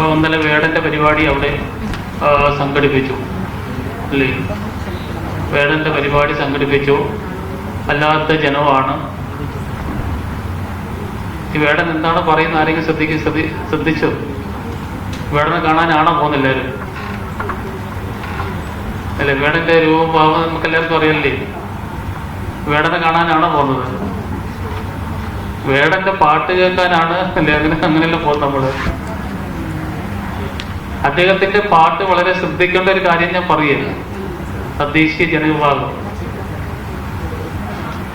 ഇപ്പോൾ ഇന്നലെ വേടന്റെ പരിപാടി അവിടെ സംഘടിപ്പിച്ചു അല്ലേ? വേടന്റെ പരിപാടി സംഘടിപ്പിച്ചു. അല്ലാത്ത ജനമാണ്. ഈ വേടൻ എന്താണ് പറയുന്ന ആരെങ്കിലും ശ്രദ്ധിച്ചോ? വേടനെ കാണാനാണോ പോകുന്നില്ലാരും അല്ലെ? വേടന്റെ രൂപം ഭാവം നമുക്ക് എല്ലാവർക്കും അറിയല്ലേ? വേടനെ കാണാനാണോ പോകുന്നത്? വേടന്റെ പാട്ട് കേൾക്കാനാണ് അല്ലെ? അങ്ങനെയല്ല പോകുന്നത് നമ്മള്. അദ്ദേഹത്തിന്റെ പാട്ട് വളരെ ശ്രദ്ധിക്കേണ്ട ഒരു കാര്യം ഞാൻ പറയുക. തദ്ദേശീയ ജനവിഭാഗം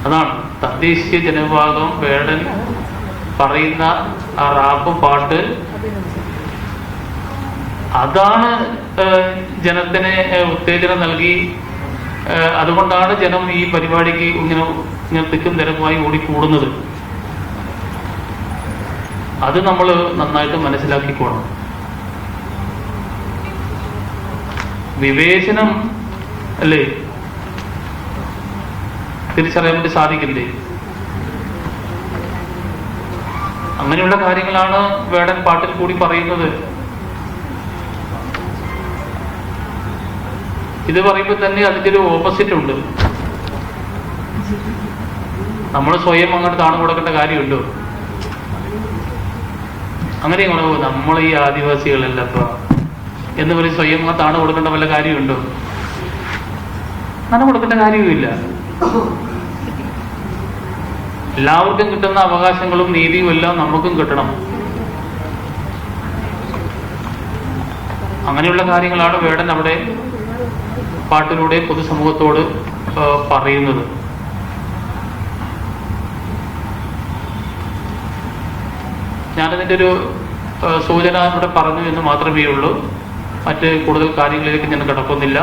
അതാണ്. തദ്ദേശീയ ജനവിഭാഗം വേടൻ പറയുന്ന ആ റാപ്പ് പാട്ട് അതാണ് ജനത്തിന് ഉത്തേജനം നൽകി. അതുകൊണ്ടാണ് ജനം ഈ പരിപാടിക്ക് ഇങ്ങനെ തിക്കും തിരക്കുമായി ഓടിക്കൂടുന്നത്. അത് നമ്മൾ നന്നായിട്ട് മനസ്സിലാക്കിക്കോണം. വിവേചനം അല്ലേ തിരിച്ചറിയാൻ വേണ്ടി സാധിക്കില്ലേ? അങ്ങനെയുള്ള കാര്യങ്ങളാണ് വേടൻ പാട്ടിൽ കൂടി പറയുന്നത്. ഇത് പറയുമ്പോൾ തന്നെ അതിന്റെ ഒരു ഓപ്പോസിറ്റ് ഉണ്ട്. നമ്മൾ സ്വയം അങ്ങോട്ട് താണു കൊടുക്കേണ്ട കാര്യമുണ്ടോ? അങ്ങനെയാണോ നമ്മൾ ഈ ആദിവാസികളല്ല എന്ന് പറയും സ്വയം അങ്ങ് താണു കൊടുക്കേണ്ട വല്ല കാര്യമുണ്ടോ? അങ്ങനെ കൊടുക്കേണ്ട കാര്യവുമില്ല. എല്ലാവർക്കും കിട്ടുന്ന അവകാശങ്ങളും നീതിയും എല്ലാം നമുക്കും കിട്ടണം. അങ്ങനെയുള്ള കാര്യങ്ങളാണ് വേടൻ അവിടെ പാട്ടിലൂടെ പൊതുസമൂഹത്തോട് പറയുന്നത്. ഞാനതിൻ്റെ ഒരു സൂചന ഇവിടെ പറഞ്ഞു എന്ന് മാത്രമേ ഉള്ളൂ. മറ്റ് കൂടുതൽ കാര്യങ്ങളിലേക്ക് ഞാൻ കടക്കുന്നില്ല.